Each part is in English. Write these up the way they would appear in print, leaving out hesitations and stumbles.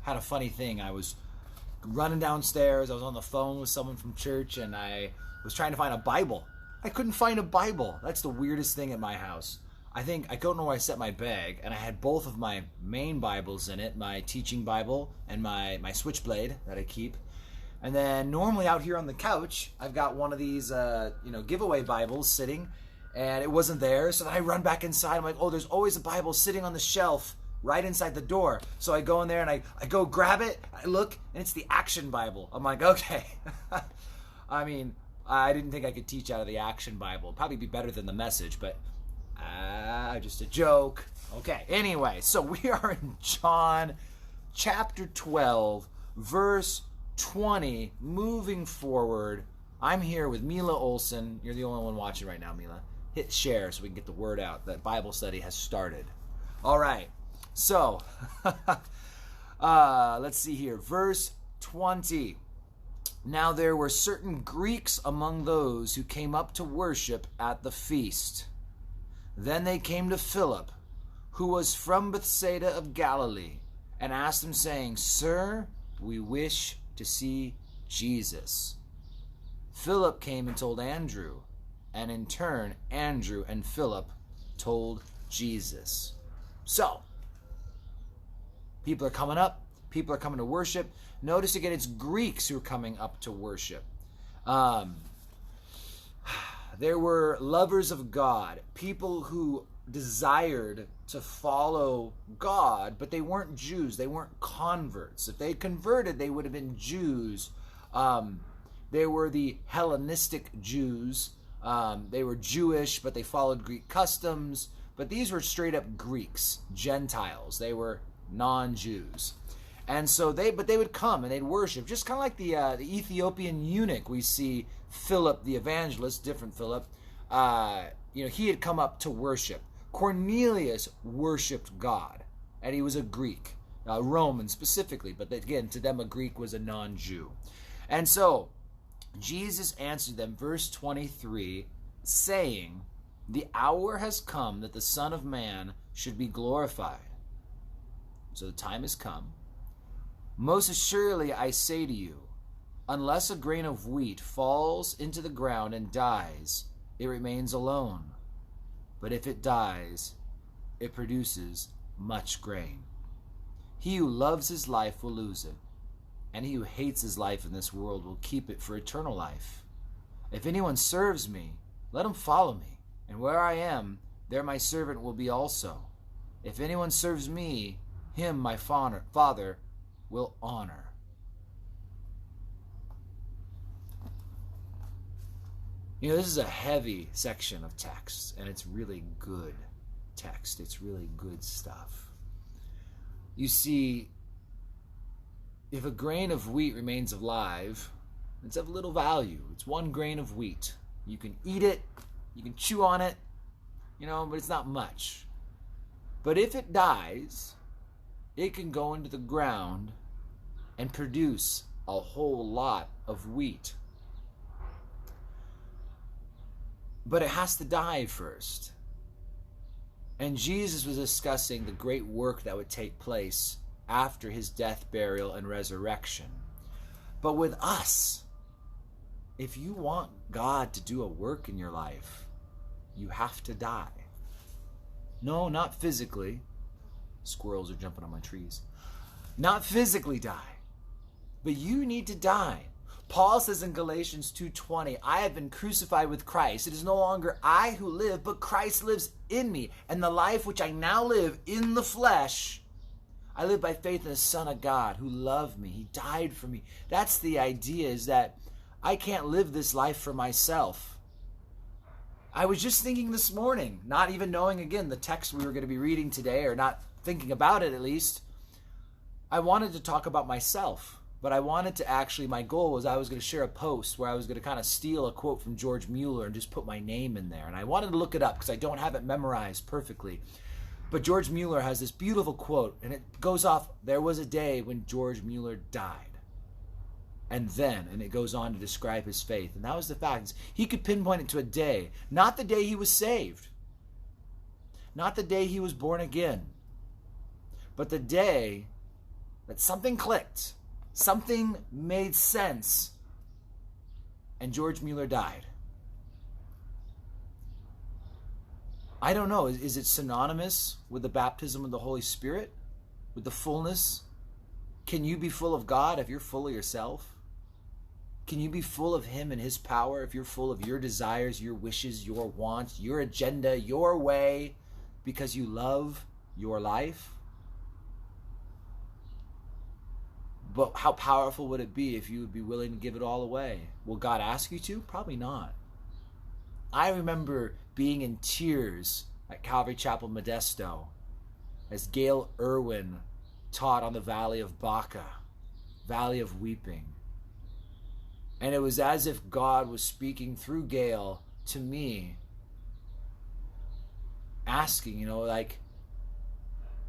had a funny thing. I was running downstairs. I was on the phone with someone from church, and I was trying to find a Bible. I couldn't find a Bible. That's the weirdest thing at my house. I don't know where I set my bag, and I had both of my main Bibles in it, my teaching Bible and my Switchblade that I keep. And then normally out here on the couch, I've got one of these, giveaway Bibles sitting, and it wasn't there. So then I run back inside. I'm like, oh, there's always a Bible sitting on the shelf right inside the door. So I go in there and I go grab it. I look, and it's the Action Bible. I'm like, okay. I mean, I didn't think I could teach out of the Action Bible. It'd probably be better than the Message, but just a joke. Okay, anyway, so we are in John chapter 12, verse 20, moving forward. I'm here with Mila Olson. You're the only one watching right now, Mila. Hit share so we can get the word out that Bible study has started. All right, so let's see here. Verse 20. Now there were certain Greeks among those who came up to worship at the feast. Then they came to Philip, who was from Bethsaida of Galilee, and asked him, saying, Sir, we wish to see Jesus. Philip came and told Andrew, and in turn, Andrew and Philip told Jesus. So, people are coming up. People are coming to worship. Notice again, it's Greeks who are coming up to worship. There were lovers of God, people who desired to follow God, but they weren't Jews. They weren't converts. If they converted, they would have been Jews. They were the Hellenistic Jews. They were Jewish, but they followed Greek customs. But these were straight up Greeks, Gentiles. They were non-Jews. And so they would come and they'd worship, just kind of like the Ethiopian eunuch. We see Philip the evangelist, different Philip. He had come up to worship. Cornelius worshipped God, and he was a Greek, Roman specifically. But again, to them, a Greek was a non-Jew. And so Jesus answered them, verse 23, saying, The hour has come that the Son of Man should be glorified. So the time has come. Most assuredly, I say to you, unless a grain of wheat falls into the ground and dies, it remains alone. But if it dies, it produces much grain. He who loves his life will lose it, and he who hates his life in this world will keep it for eternal life. If anyone serves me, let him follow me, and where I am, there my servant will be also. If anyone serves me, him my Father will honor. This is a heavy section of text, and it's really good text. It's really good stuff. You see, if a grain of wheat remains alive, it's of little value. It's one grain of wheat. You can eat it, you can chew on it, but it's not much. But if it dies, it can go into the ground and produce a whole lot of wheat. But it has to die first. And Jesus was discussing the great work that would take place after his death, burial, and resurrection. But with us, if you want God to do a work in your life, you have to die. No, not physically. Squirrels are jumping on my trees. Not physically die, but you need to die. Paul says in Galatians 2:20, I have been crucified with Christ. It is no longer I who live, but Christ lives in me. And the life which I now live in the flesh, I live by faith in the Son of God who loved me. He died for me. That's the idea, is that I can't live this life for myself. I was just thinking this morning, not even knowing, again, the text we were going to be reading today, or not thinking about it at least, I wanted to talk about myself. But I wanted to actually, my goal was I was going to share a post where I was going to kind of steal a quote from George Mueller and just put my name in there. And I wanted to look it up because I don't have it memorized perfectly. But George Mueller has this beautiful quote, and it goes off, there was a day when George Mueller died. And it goes on to describe his faith. And that was the fact. He could pinpoint it to a day, not the day he was saved, not the day he was born again, but the day that something clicked, something made sense, and George Mueller died. I don't know. Is it synonymous with the baptism of the Holy Spirit? With the fullness? Can you be full of God if you're full of yourself? Can you be full of Him and His power if you're full of your desires, your wishes, your wants, your agenda, your way, because you love your life? But how powerful would it be if you would be willing to give it all away? Will God ask you to? Probably not. I remember being in tears at Calvary Chapel Modesto as Gail Irwin taught on the Valley of Baca, Valley of Weeping. And it was as if God was speaking through Gail to me, asking, like,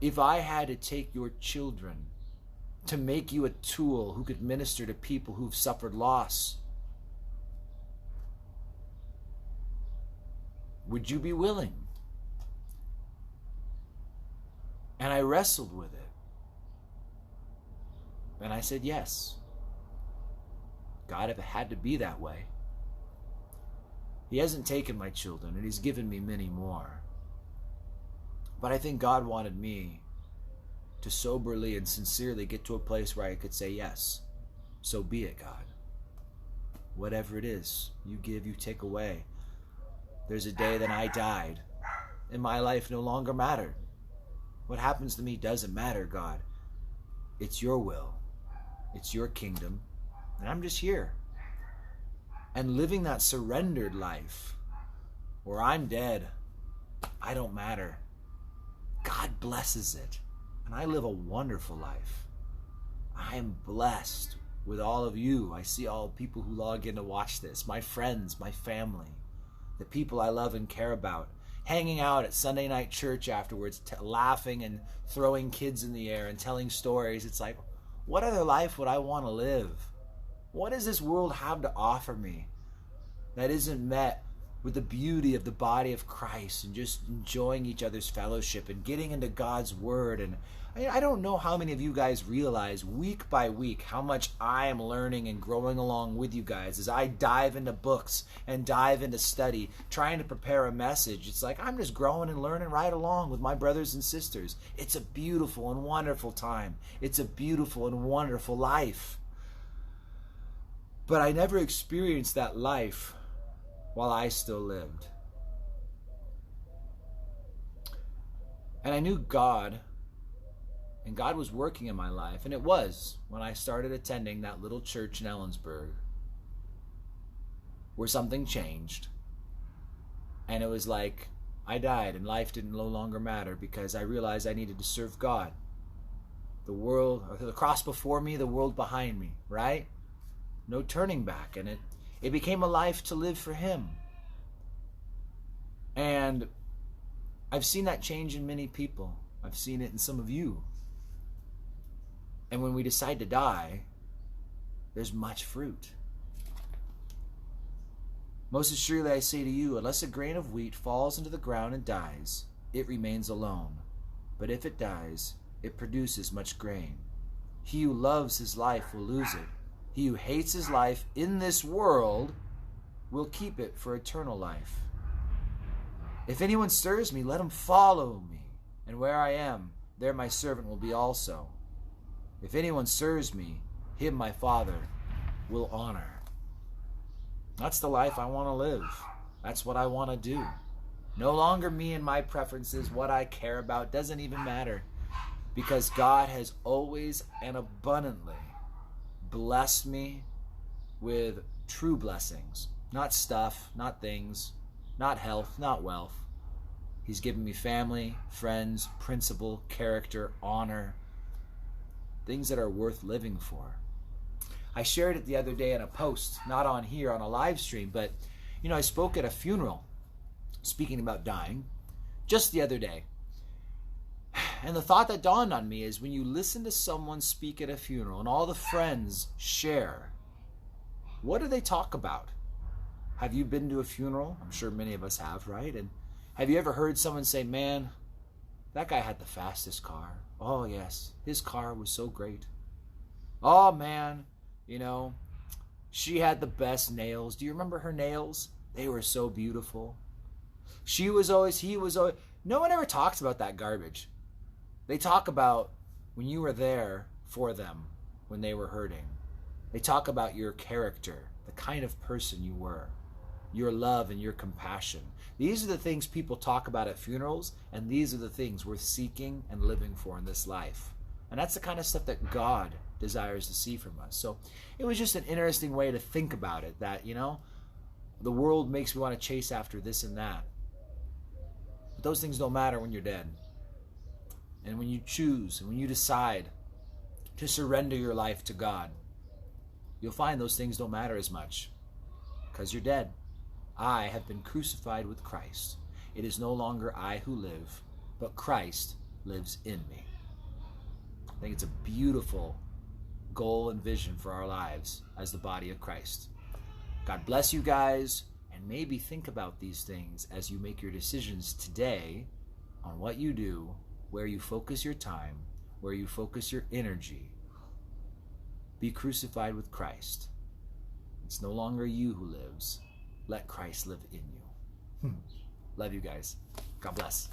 if I had to take your children to make you a tool who could minister to people who've suffered loss, would you be willing? And I wrestled with it. And I said, yes. God, if it had to be that way. He hasn't taken my children, and He's given me many more. But I think God wanted me to soberly and sincerely get to a place where I could say, yes, so be it, God. Whatever it is, you give, you take away. There's a day that I died, and my life no longer mattered. What happens to me doesn't matter, God. It's your will. It's your kingdom. And I'm just here. And living that surrendered life where I'm dead, I don't matter. God blesses it. And I live a wonderful life. I am blessed with all of you. I see all the people who log in to watch this, my friends, my family, the people I love and care about, hanging out at Sunday night church afterwards, laughing and throwing kids in the air and telling stories. It's like, what other life would I want to live? What does this world have to offer me that isn't met with the beauty of the body of Christ and just enjoying each other's fellowship and getting into God's Word? And I don't know how many of you guys realize week by week how much I am learning and growing along with you guys as I dive into books and dive into study, trying to prepare a message. It's like I'm just growing and learning right along with my brothers and sisters. It's a beautiful and wonderful time. It's a beautiful and wonderful life. But I never experienced that life while I still lived. And I knew God, and God was working in my life. And it was when I started attending that little church in Ellensburg where something changed. And it was like I died and life didn't no longer matter because I realized I needed to serve God. The world, the cross before me, the world behind me, right? No turning back. And it became a life to live for Him. And I've seen that change in many people. I've seen it in some of you. And when we decide to die, there's much fruit. Most assuredly I say to you, unless a grain of wheat falls into the ground and dies, it remains alone. But if it dies, it produces much grain. He who loves his life will lose it. He who hates his life in this world will keep it for eternal life. If anyone stirs me, let him follow me. And where I am, there my servant will be also. If anyone serves me, him my Father will honor. That's the life I want to live. That's what I want to do. No longer me and my preferences, what I care about doesn't even matter. Because God has always and abundantly blessed me with true blessings. Not stuff, not things, not health, not wealth. He's given me family, friends, principle, character, honor, things that are worth living for. I shared it the other day in a post, not on here, on a live stream, but I spoke at a funeral, speaking about dying, just the other day. And the thought that dawned on me is when you listen to someone speak at a funeral and all the friends share, what do they talk about? Have you been to a funeral? I'm sure many of us have, right? And have you ever heard someone say, man, that guy had the fastest car. Oh, yes, his car was so great. Oh, man, she had the best nails. Do you remember her nails? They were so beautiful. He was always. No one ever talks about that garbage. They talk about when you were there for them when they were hurting. They talk about your character, the kind of person you were, your love and your compassion. These are the things people talk about at funerals, and these are the things worth seeking and living for in this life. And that's the kind of stuff that God desires to see from us. So it was just an interesting way to think about it, that, the world makes me want to chase after this and that. But those things don't matter when you're dead. And when you choose and when you decide to surrender your life to God, you'll find those things don't matter as much because you're dead. I have been crucified with Christ. It is no longer I who live, but Christ lives in me. I think it's a beautiful goal and vision for our lives as the body of Christ. God bless you guys, and maybe think about these things as you make your decisions today on what you do, where you focus your time, where you focus your energy. Be crucified with Christ. It's no longer you who lives. Let Christ live in you. Love you guys. God bless.